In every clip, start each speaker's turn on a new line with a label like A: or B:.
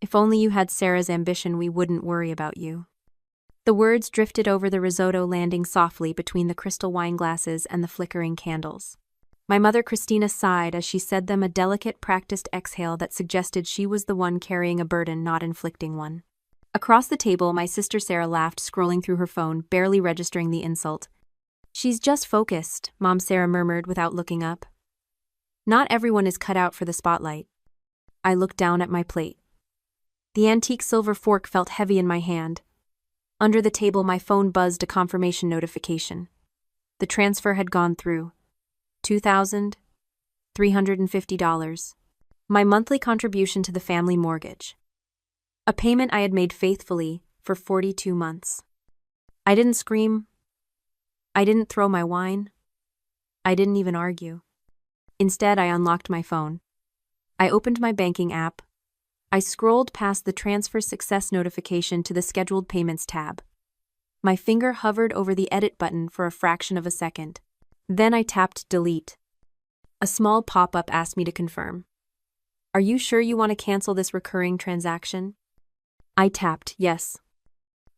A: If only you had Sarah's ambition, we wouldn't worry about you." The words drifted over the risotto, landing softly between the crystal wine glasses and the flickering candles. My mother Christina sighed as she said them, a delicate, practiced exhale that suggested she was the one carrying a burden, not inflicting one. Across the table, my sister Sarah laughed, scrolling through her phone, barely registering the insult. "She's just focused," Mom Sarah murmured without looking up. "Not everyone is cut out for the spotlight." I looked down at my plate. The antique silver fork felt heavy in my hand. Under the table, my phone buzzed a confirmation notification. The transfer had gone through. $2,350. My monthly contribution to the family mortgage. A payment I had made faithfully for 42 months. I didn't scream. I didn't throw my wine. I didn't even argue. Instead, I unlocked my phone. I opened my banking app. I scrolled past the transfer success notification to the scheduled payments tab. My finger hovered over the edit button for a fraction of a second. Then I tapped delete. A small pop-up asked me to confirm. "Are you sure you want to cancel this recurring transaction?" I tapped yes.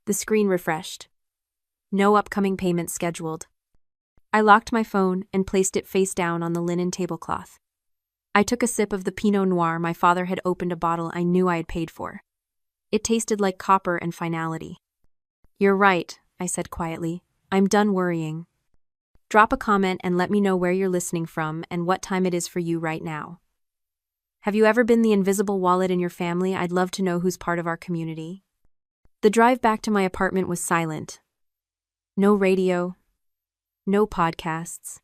A: The screen refreshed. No upcoming payments scheduled. I locked my phone and placed it face down on the linen tablecloth. I took a sip of the Pinot Noir my father had opened, a bottle I knew I had paid for. It tasted like copper and finality. "You're right," I said quietly. "I'm done worrying." Drop a comment and let me know where you're listening from and what time it is for you right now. Have you ever been the invisible wallet in your family? I'd love to know who's part of our community. The drive back to my apartment was silent. No radio. No podcasts.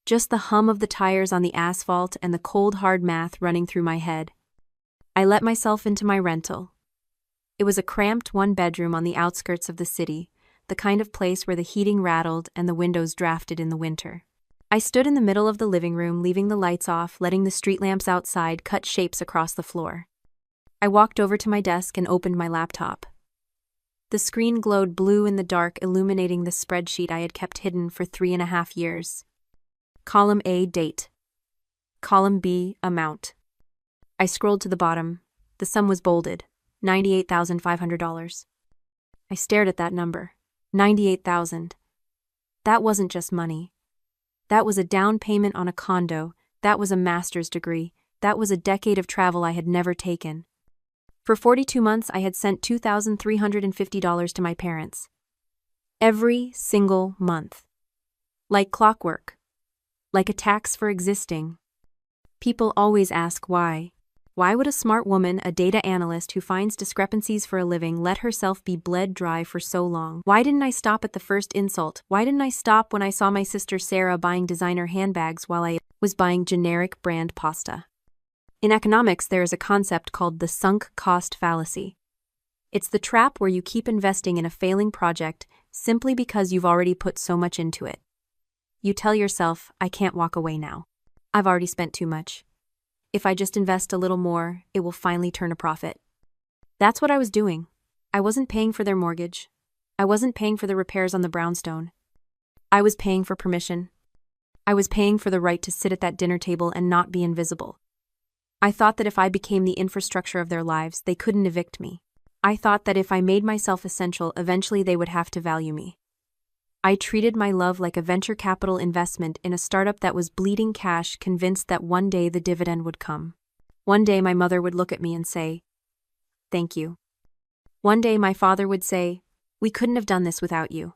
A: Just the hum of the tires on the asphalt and the cold, hard math running through my head. I let myself into my rental. It was a cramped one-bedroom on the outskirts of the city, the kind of place where the heating rattled and the windows drafted in the winter. I stood in the middle of the living room, leaving the lights off, letting the street lamps outside cut shapes across the floor. I walked over to my desk and opened my laptop. The screen glowed blue in the dark, illuminating the spreadsheet I had kept hidden for 3.5 years. Column A, date. Column B, amount. I scrolled to the bottom. The sum was bolded, $98,500. I stared at that number. 98,000. That wasn't just money. That was a down payment on a condo. That was a master's degree. That was a decade of travel I had never taken. For 42 months, I had sent $2,350 to my parents. Every single month. Like clockwork. Like a tax for existing. People always ask why. Why would a smart woman, a data analyst who finds discrepancies for a living, let herself be bled dry for so long? Why didn't I stop at the first insult? Why didn't I stop when I saw my sister Sarah buying designer handbags while I was buying generic brand pasta? In economics, there is a concept called the sunk cost fallacy. It's the trap where you keep investing in a failing project simply because you've already put so much into it. You tell yourself, I can't walk away now. I've already spent too much. If I just invest a little more, it will finally turn a profit. That's what I was doing. I wasn't paying for their mortgage. I wasn't paying for the repairs on the brownstone. I was paying for permission. I was paying for the right to sit at that dinner table and not be invisible. I thought that if I became the infrastructure of their lives, they couldn't evict me. I thought that if I made myself essential, eventually they would have to value me. I treated my love like a venture capital investment in a startup that was bleeding cash, convinced that one day the dividend would come. One day my mother would look at me and say, "Thank you." One day my father would say, "We couldn't have done this without you."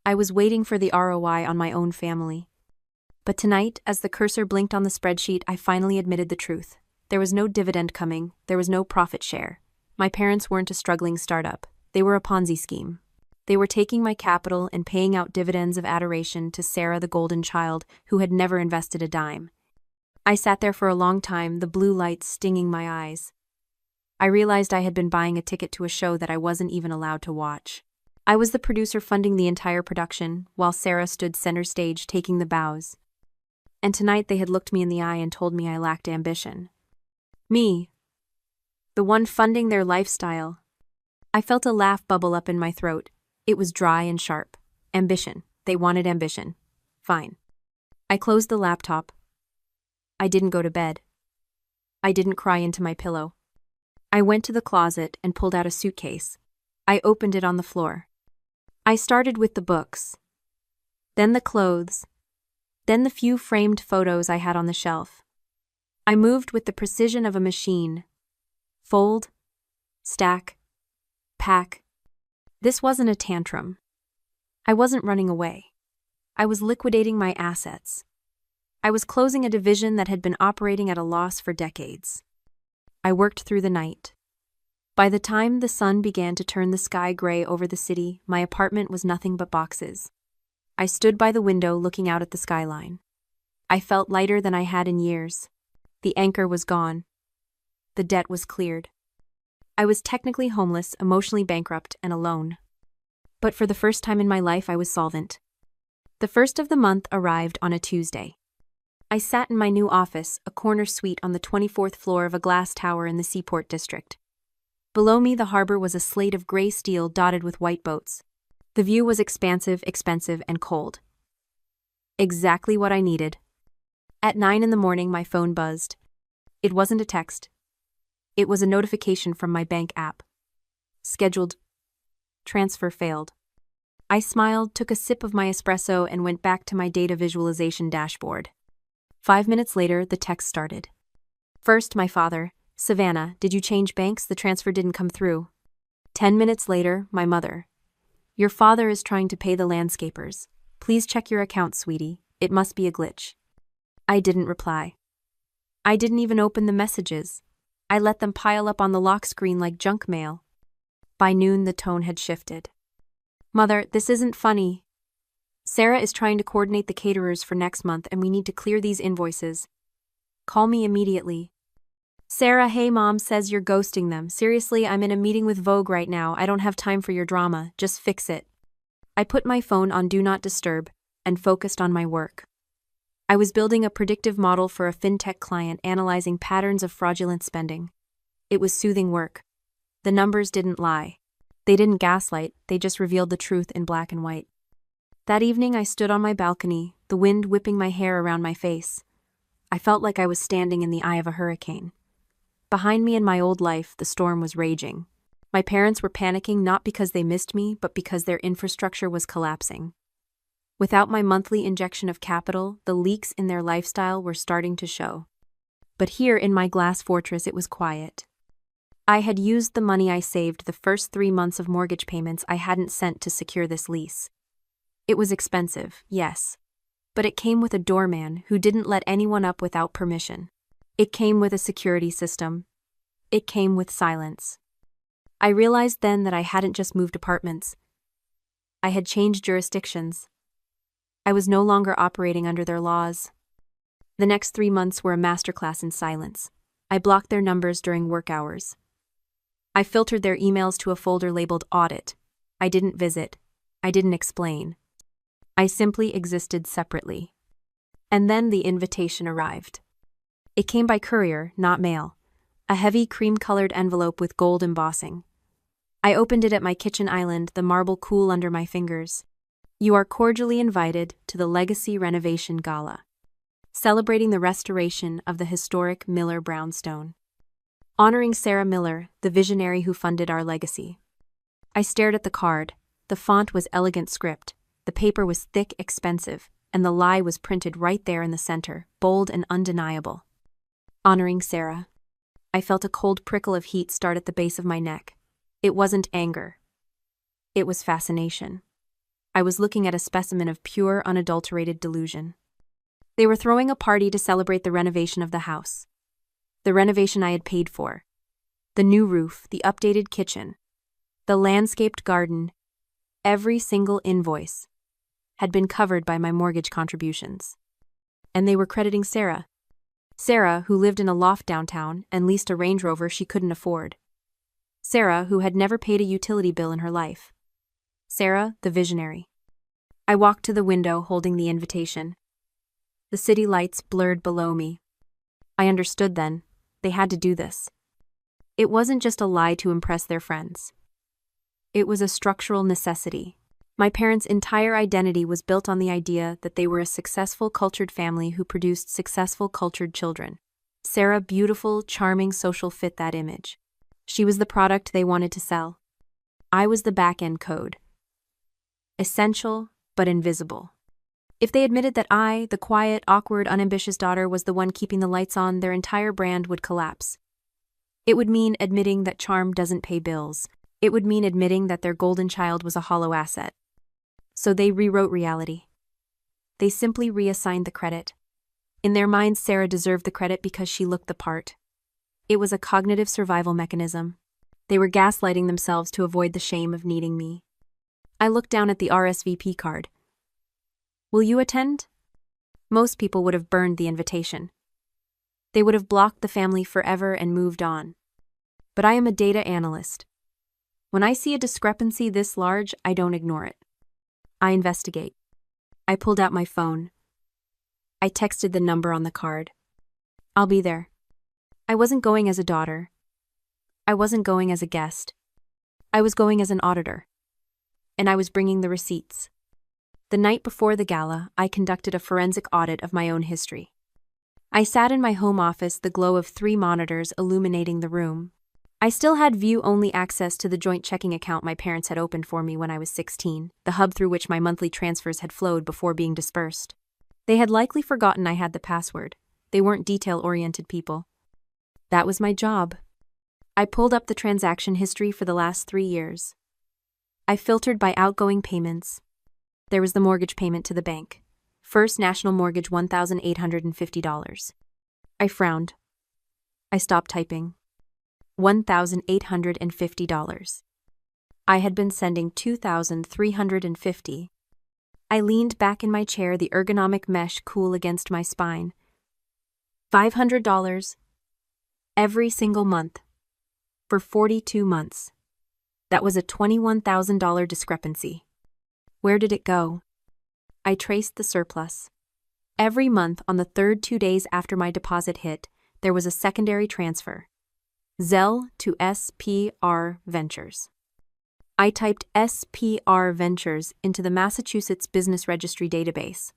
A: I was waiting for the ROI on my own family. But tonight, as the cursor blinked on the spreadsheet, I finally admitted the truth. There was no dividend coming, there was no profit share. My parents weren't a struggling startup, they were a Ponzi scheme. They were taking my capital and paying out dividends of adoration to Sarah, the golden child, who had never invested a dime. I sat there for a long time, the blue lights stinging my eyes. I realized I had been buying a ticket to a show that I wasn't even allowed to watch. I was the producer funding the entire production, while Sarah stood center stage taking the bows. And tonight they had looked me in the eye and told me I lacked ambition. Me. The one funding their lifestyle. I felt a laugh bubble up in my throat. It was dry and sharp. Ambition. They wanted ambition. Fine. I closed the laptop. I didn't go to bed. I didn't cry into my pillow. I went to the closet and pulled out a suitcase. I opened it on the floor. I started with the books, then the clothes, then the few framed photos I had on the shelf. I moved with the precision of a machine. Fold, stack, pack. This wasn't a tantrum. I wasn't running away. I was liquidating my assets. I was closing a division that had been operating at a loss for decades. I worked through the night. By the time the sun began to turn the sky gray over the city, my apartment was nothing but boxes. I stood by the window looking out at the skyline. I felt lighter than I had in years. The anchor was gone. The debt was cleared. I was technically homeless, emotionally bankrupt, and alone. But for the first time in my life, I was solvent. The first of the month arrived on a Tuesday. I sat in my new office, a corner suite on the 24th floor of a glass tower in the Seaport District. Below me, the harbor was a slate of gray steel dotted with white boats. The view was expansive, expensive, and cold. Exactly what I needed. At 9 in the morning, my phone buzzed. It wasn't a text. It was a notification from my bank app. Scheduled transfer failed. I smiled, took a sip of my espresso, and went back to my data visualization dashboard. 5 minutes later, the text started. First, my father, Savannah, did you change banks? The transfer didn't come through. 10 minutes later, my mother. Your father is trying to pay the landscapers. Please check your account, sweetie. It must be a glitch. I didn't reply. I didn't even open the messages. I let them pile up on the lock screen like junk mail. By noon, the tone had shifted. Mother, this isn't funny. Sarah is trying to coordinate the caterers for next month and we need to clear these invoices. Call me immediately. Sarah, hey, Mom says you're ghosting them. Seriously, I'm in a meeting with Vogue right now. I don't have time for your drama. Just fix it. I put my phone on Do Not Disturb and focused on my work. I was building a predictive model for a fintech client analyzing patterns of fraudulent spending. It was soothing work. The numbers didn't lie. They didn't gaslight, they just revealed the truth in black and white. That evening I stood on my balcony, the wind whipping my hair around my face. I felt like I was standing in the eye of a hurricane. Behind me in my old life, the storm was raging. My parents were panicking not because they missed me, but because their infrastructure was collapsing. Without my monthly injection of capital, the leaks in their lifestyle were starting to show. But here in my glass fortress, it was quiet. I had used the money I saved the first 3 months of mortgage payments I hadn't sent to secure this lease. It was expensive, yes. But it came with a doorman who didn't let anyone up without permission. It came with a security system. It came with silence. I realized then that I hadn't just moved apartments. I had changed jurisdictions. I was no longer operating under their laws. The next 3 months were a masterclass in silence. I blocked their numbers during work hours. I filtered their emails to a folder labeled audit. I didn't visit. I didn't explain. I simply existed separately. And then the invitation arrived. It came by courier, not mail. A heavy cream-colored envelope with gold embossing. I opened it at my kitchen island, the marble cool under my fingers. You are cordially invited to the Legacy Renovation Gala, celebrating the restoration of the historic Miller brownstone. Honoring Sarah Miller, the visionary who funded our legacy. I stared at the card. The font was elegant script, the paper was thick, expensive, and the lie was printed right there in the center, bold and undeniable. Honoring Sarah. I felt a cold prickle of heat start at the base of my neck. It wasn't anger. It was fascination. I was looking at a specimen of pure, unadulterated delusion. They were throwing a party to celebrate the renovation of the house. The renovation I had paid for. The new roof, the updated kitchen, the landscaped garden, every single invoice had been covered by my mortgage contributions. And they were crediting Sarah. Sarah, who lived in a loft downtown and leased a Range Rover she couldn't afford. Sarah, who had never paid a utility bill in her life. Sarah, the visionary. I walked to the window holding the invitation. The city lights blurred below me. I understood then. They had to do this. It wasn't just a lie to impress their friends. It was a structural necessity. My parents' entire identity was built on the idea that they were a successful, cultured family who produced successful, cultured children. Sarah, beautiful, charming, social, fit that image. She was the product they wanted to sell. I was the back-end code. Essential, but invisible. If they admitted that I, the quiet, awkward, unambitious daughter, was the one keeping the lights on, their entire brand would collapse. It would mean admitting that charm doesn't pay bills. It would mean admitting that their golden child was a hollow asset. So they rewrote reality. They simply reassigned the credit. In their minds, Sarah deserved the credit because she looked the part. It was a cognitive survival mechanism. They were gaslighting themselves to avoid the shame of needing me. I looked down at the RSVP card. Will you attend? Most people would have burned the invitation. They would have blocked the family forever and moved on. But I am a data analyst. When I see a discrepancy this large, I don't ignore it. I investigate. I pulled out my phone. I texted the number on the card. I'll be there. I wasn't going as a daughter. I wasn't going as a guest. I was going as an auditor. And I was bringing the receipts. The night before the gala, I conducted a forensic audit of my own history. I sat in my home office, the glow of 3 monitors illuminating the room. I still had view-only access to the joint checking account my parents had opened for me when I was 16, the hub through which my monthly transfers had flowed before being dispersed. They had likely forgotten I had the password. They weren't detail-oriented people. That was my job. I pulled up the transaction history for the last 3 years. I filtered by outgoing payments. There was the mortgage payment to the bank. First National Mortgage, $1,850. I frowned. I stopped typing. $1,850. I had been sending $2,350. I leaned back in my chair, the ergonomic mesh cool against my spine. $500. Every single month. For 42 months. That was a $21,000 discrepancy. Where did it go? I traced the surplus. Every month, on the third 2 days after my deposit hit, there was a secondary transfer. Zelle to SPR Ventures. I typed SPR Ventures into the Massachusetts Business Registry database.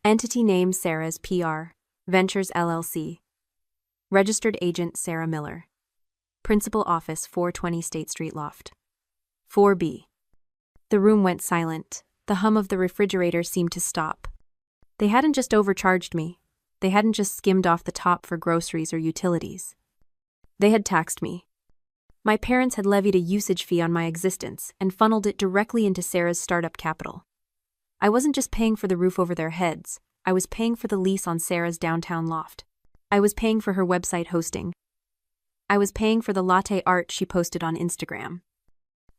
A: Entity name Sarah's PR, Ventures LLC. Registered agent Sarah Miller. Principal office 420 State Street Loft. 4B. The room went silent. The hum of the refrigerator seemed to stop. They hadn't just overcharged me. They hadn't just skimmed off the top for groceries or utilities. They had taxed me. My parents had levied a usage fee on my existence and funneled it directly into Sarah's startup capital. I wasn't just paying for the roof over their heads. I was paying for the lease on Sarah's downtown loft. I was paying for her website hosting. I was paying for the latte art she posted on Instagram.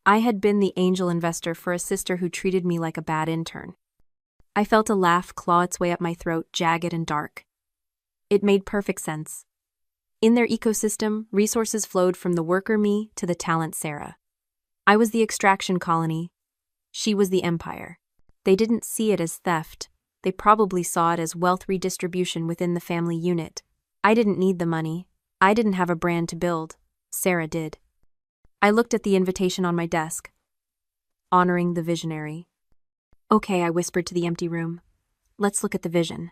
A: I had been the angel investor for a sister who treated me like a bad intern. I felt a laugh claw its way up my throat, jagged and dark. It made perfect sense. In their ecosystem, resources flowed from the worker me to the talent Sarah. I was the extraction colony. She was the empire. They didn't see it as theft. They probably saw it as wealth redistribution within the family unit. I didn't need the money. I didn't have a brand to build. Sarah did. I looked at the invitation on my desk. Honoring the visionary. Okay, I whispered to the empty room. Let's look at the vision.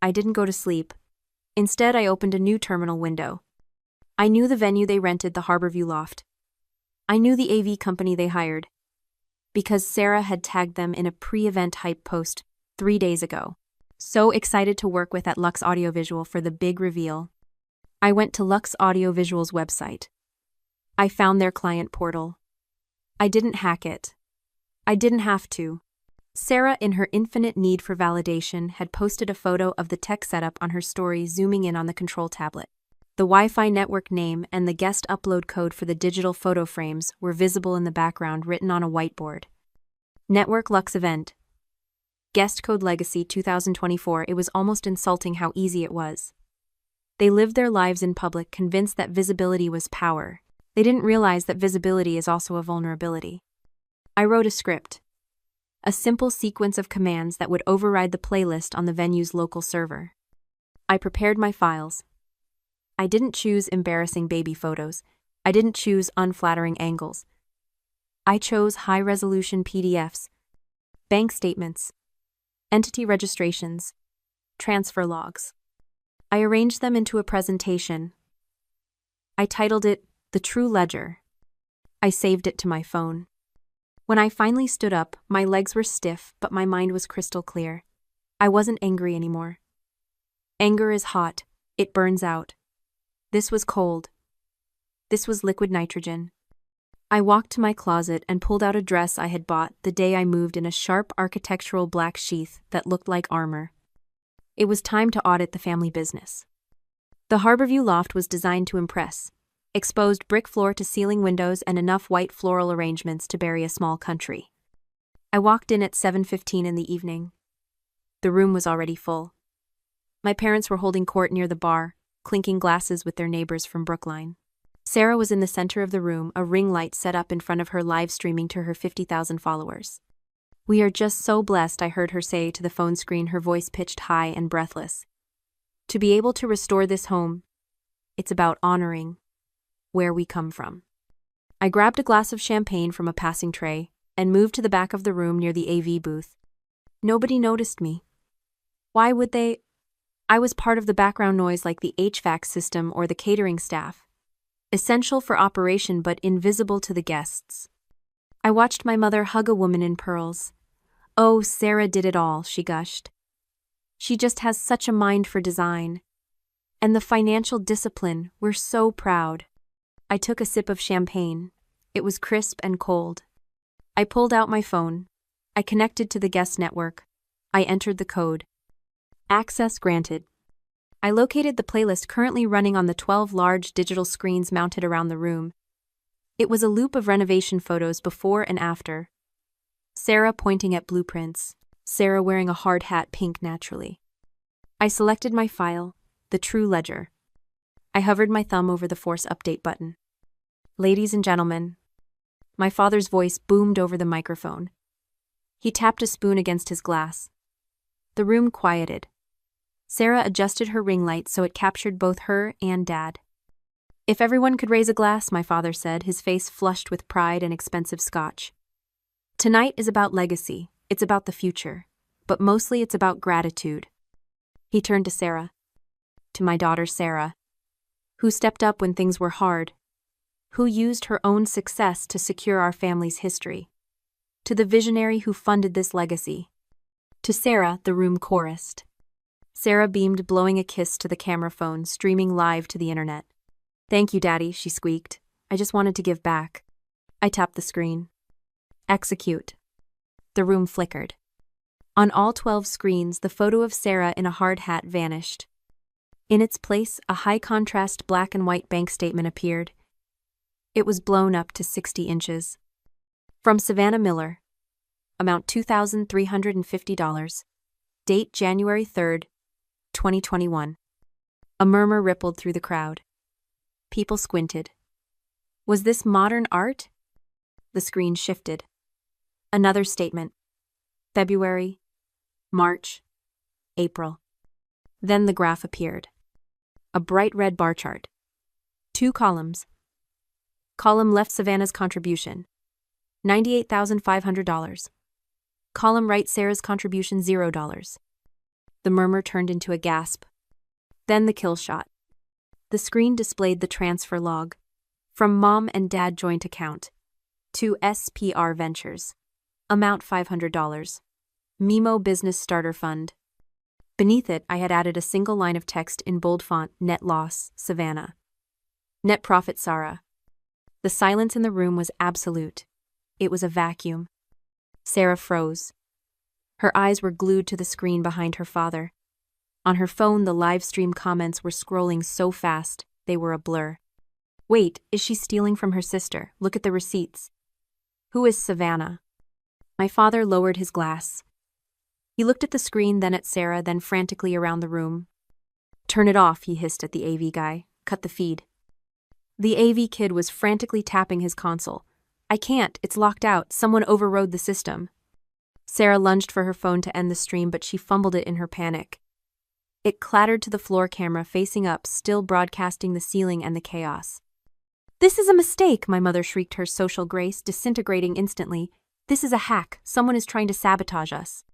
A: I didn't go to sleep. Instead, I opened a new terminal window. I knew the venue they rented, the Harborview Loft. I knew the AV company they hired. Because Sarah had tagged them in a pre-event hype post 3 days ago. So excited to work with at Lux Audiovisual for the big reveal. I went to Lux Audiovisual's website. I found their client portal. I didn't hack it. I didn't have to. Sarah, in her infinite need for validation, had posted a photo of the tech setup on her story, zooming in on the control tablet. The Wi-Fi network name and the guest upload code for the digital photo frames were visible in the background, written on a whiteboard. Network Lux event. Guest code Legacy 2024. It was almost insulting how easy it was. They lived their lives in public, convinced that visibility was power. They didn't realize that visibility is also a vulnerability. I wrote a script. A simple sequence of commands that would override the playlist on the venue's local server. I prepared my files. I didn't choose embarrassing baby photos. I didn't choose unflattering angles. I chose high-resolution PDFs, bank statements, entity registrations, transfer logs. I arranged them into a presentation. I titled it The true ledger. I saved it to my phone. When I finally stood up, my legs were stiff, but my mind was crystal clear. I wasn't angry anymore. Anger is hot. It burns out. This was cold. This was liquid nitrogen. I walked to my closet and pulled out a dress I had bought the day I moved in, a sharp architectural black sheath that looked like armor. It was time to audit the family business. The Harborview loft was designed to impress. Exposed brick floor to ceiling windows and enough white floral arrangements to bury a small country. I walked in at 7:15 in the evening. The room was already full. My parents were holding court near the bar, clinking glasses with their neighbors from Brookline. Sarah was in the center of the room, a ring light set up in front of her, live streaming to her 50,000 followers. "We are just so blessed," I heard her say to the phone screen, her voice pitched high and breathless. "To be able to restore this home, it's about honoring where we come from." I grabbed a glass of champagne from a passing tray and moved to the back of the room near the AV booth. Nobody noticed me. Why would they? I was part of the background noise, like the HVAC system or the catering staff. Essential for operation but invisible to the guests. I watched my mother hug a woman in pearls. "Oh, Sarah did it all," she gushed. "She just has such a mind for design. And the financial discipline, we're so proud." I took a sip of champagne. It was crisp and cold. I pulled out my phone. I connected to the guest network. I entered the code. Access granted. I located the playlist currently running on the 12 large digital screens mounted around the room. It was a loop of renovation photos before and after. Sarah pointing at blueprints. Sarah wearing a hard hat, pink naturally. I selected my file, the true ledger. I hovered my thumb over the force update button. "Ladies and gentlemen." My father's voice boomed over the microphone. He tapped a spoon against his glass. The room quieted. Sarah adjusted her ring light so it captured both her and Dad. "If everyone could raise a glass," my father said, his face flushed with pride and expensive scotch. "Tonight is about legacy. It's about the future. But mostly it's about gratitude." He turned to Sarah. "To my daughter Sarah, who stepped up when things were hard, who used her own success to secure our family's history. To the visionary who funded this legacy." To Sarah, the room chorused. Sarah beamed, blowing a kiss to the camera phone, streaming live to the internet. "Thank you, Daddy," she squeaked. "I just wanted to give back." I tapped the screen. Execute. The room flickered. On all 12 screens, the photo of Sarah in a hard hat vanished. In its place, a high-contrast black and white bank statement appeared. It was blown up to 60 inches. From Savannah Miller. Amount $2,350. Date January 3rd, 2021. A murmur rippled through the crowd. People squinted. Was this modern art? The screen shifted. Another statement. February, March, April. Then the graph appeared. A bright red bar chart. 2 columns. Column left, Savannah's contribution, $98,500. Column right, Sarah's contribution, $0. The murmur turned into a gasp. Then the kill shot. The screen displayed the transfer log. From Mom and Dad joint account. To SPR Ventures. Amount $500. Mimo Business Starter Fund. Beneath it, I had added a single line of text in bold font: net loss, Savannah. Net profit, Sarah. The silence in the room was absolute. It was a vacuum. Sarah froze. Her eyes were glued to the screen behind her father. On her phone, the live stream comments were scrolling so fast, they were a blur. Wait, is she stealing from her sister? Look at the receipts. Who is Savannah? My father lowered his glass. He looked at the screen, then at Sarah, then frantically around the room. Turn it off, he hissed at the AV guy. Cut the feed. The AV kid was frantically tapping his console. I can't, it's locked out, someone overrode the system. Sarah lunged for her phone to end the stream, but she fumbled it in her panic. It clattered to the floor, camera facing up, still broadcasting the ceiling and the chaos. This is a mistake, my mother shrieked, her social grace disintegrating instantly. This is a hack, someone is trying to sabotage us.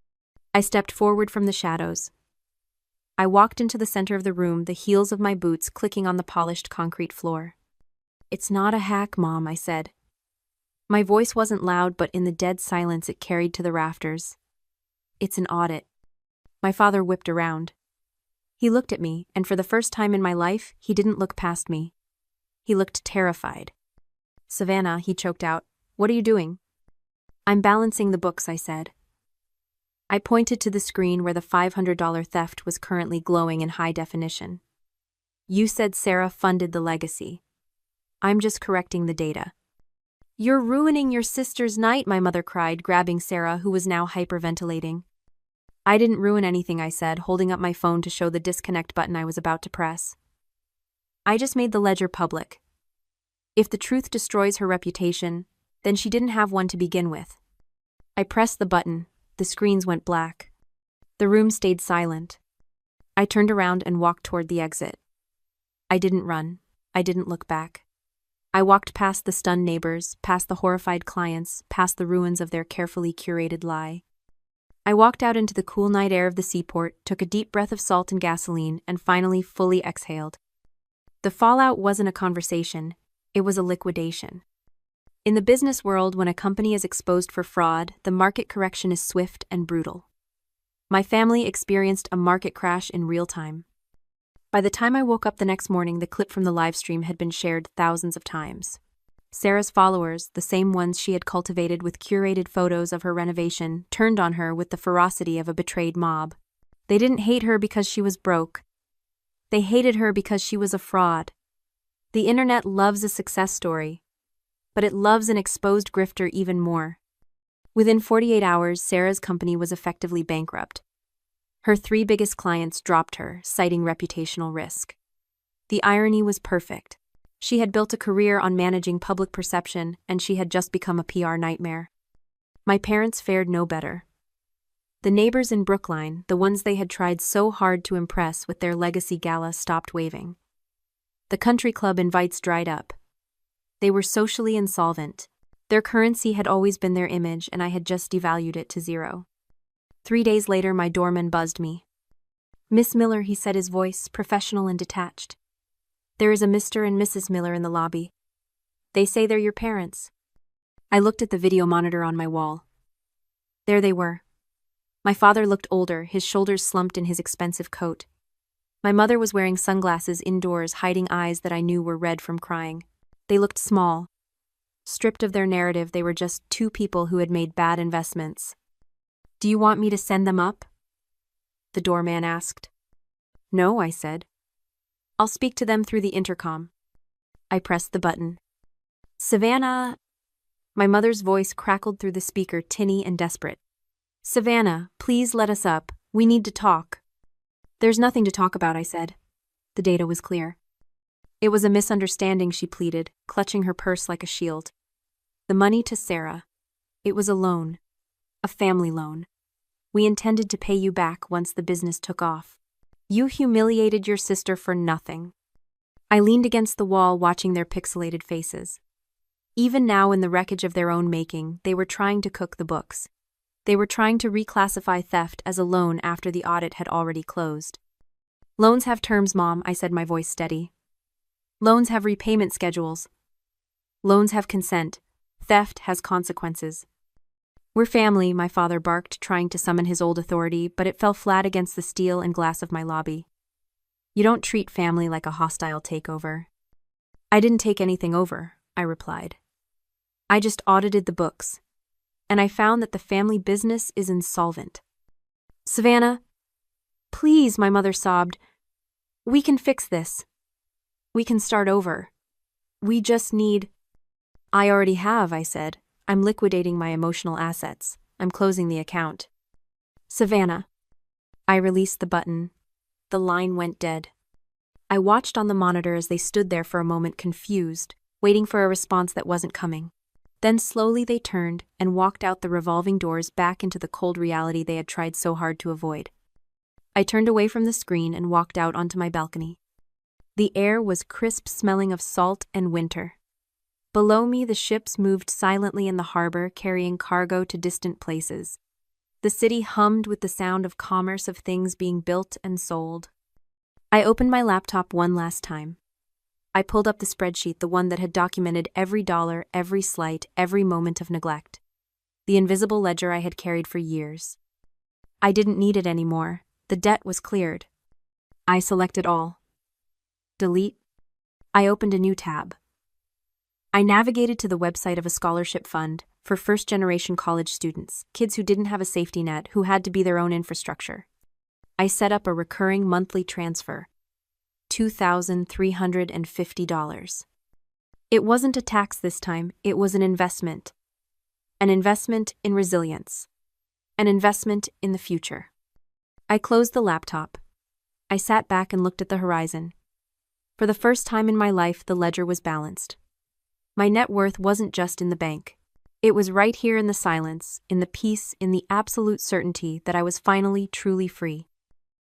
A: I stepped forward from the shadows. I walked into the center of the room, the heels of my boots clicking on the polished concrete floor. It's not a hack, Mom, I said. My voice wasn't loud, but in the dead silence it carried to the rafters. It's an audit. My father whipped around. He looked at me, and for the first time in my life, he didn't look past me. He looked terrified. Savannah, he choked out, what are you doing? I'm balancing the books, I said. I pointed to the screen where the $500 theft was currently glowing in high definition. You said Sarah funded the legacy. I'm just correcting the data. You're ruining your sister's night, my mother cried, grabbing Sarah, who was now hyperventilating. I didn't ruin anything, I said, holding up my phone to show the disconnect button I was about to press. I just made the ledger public. If the truth destroys her reputation, then she didn't have one to begin with. I pressed the button. The screens went black. The room stayed silent. I turned around and walked toward the exit. I didn't run. I didn't look back. I walked past the stunned neighbors, past the horrified clients, past the ruins of their carefully curated lie. I walked out into the cool night air of the seaport, took a deep breath of salt and gasoline, and finally fully exhaled. The fallout wasn't a conversation, it was a liquidation. In the business world, when a company is exposed for fraud, the market correction is swift and brutal. My family experienced a market crash in real time. By the time I woke up the next morning, the clip from the live stream had been shared thousands of times. Sarah's followers, the same ones she had cultivated with curated photos of her renovation, turned on her with the ferocity of a betrayed mob. They didn't hate her because she was broke. They hated her because she was a fraud. The internet loves a success story, but it loves an exposed grifter even more. Within 48 hours, Sarah's company was effectively bankrupt. Her 3 biggest clients dropped her, citing reputational risk. The irony was perfect. She had built a career on managing public perception, and she had just become a PR nightmare. My parents fared no better. The neighbors in Brookline, the ones they had tried so hard to impress with their legacy gala, stopped waving. The country club invites dried up. They were socially insolvent. Their currency had always been their image, and I had just devalued it to zero. 3 days later, my doorman buzzed me. Miss Miller, he said, his voice professional and detached. There is a Mr. and Mrs. Miller in the lobby. They say they're your parents. I looked at the video monitor on my wall. There they were. My father looked older, his shoulders slumped in his expensive coat. My mother was wearing sunglasses indoors, hiding eyes that I knew were red from crying. They looked small. Stripped of their narrative, they were just 2 people who had made bad investments. Do you want me to send them up? The doorman asked. No, I said. I'll speak to them through the intercom. I pressed the button. Savannah. My mother's voice crackled through the speaker, tinny and desperate. Savannah, please let us up. We need to talk. There's nothing to talk about, I said. The data was clear. It was a misunderstanding, she pleaded, clutching her purse like a shield. The money to Sarah. It was a loan. A family loan. We intended to pay you back once the business took off. You humiliated your sister for nothing. I leaned against the wall, watching their pixelated faces. Even now, in the wreckage of their own making, they were trying to cook the books. They were trying to reclassify theft as a loan after the audit had already closed. Loans have terms, Mom, I said, my voice steady. Loans have repayment schedules. Loans have consent. Theft has consequences. We're family, my father barked, trying to summon his old authority, but it fell flat against the steel and glass of my lobby. You don't treat family like a hostile takeover. I didn't take anything over, I replied. I just audited the books, and I found that the family business is insolvent. Savannah, please, my mother sobbed. We can fix this. We can start over. We just need... I already have, I said. I'm liquidating my emotional assets. I'm closing the account. Savannah. I released the button. The line went dead. I watched on the monitor as they stood there for a moment, confused, waiting for a response that wasn't coming. Then slowly they turned and walked out the revolving doors back into the cold reality they had tried so hard to avoid. I turned away from the screen and walked out onto my balcony. The air was crisp, smelling of salt and winter. Below me, the ships moved silently in the harbor, carrying cargo to distant places. The city hummed with the sound of commerce, of things being built and sold. I opened my laptop one last time. I pulled up the spreadsheet, the one that had documented every dollar, every slight, every moment of neglect. The invisible ledger I had carried for years. I didn't need it anymore. The debt was cleared. I selected all. Delete. I opened a new tab. I navigated to the website of a scholarship fund for first-generation college students, kids who didn't have a safety net, who had to be their own infrastructure. I set up a recurring monthly transfer. $2,350. It wasn't a tax this time, it was an investment. An investment in resilience. An investment in the future. I closed the laptop. I sat back and looked at the horizon. For the first time in my life, the ledger was balanced. My net worth wasn't just in the bank. It was right here in the silence, in the peace, in the absolute certainty that I was finally truly free.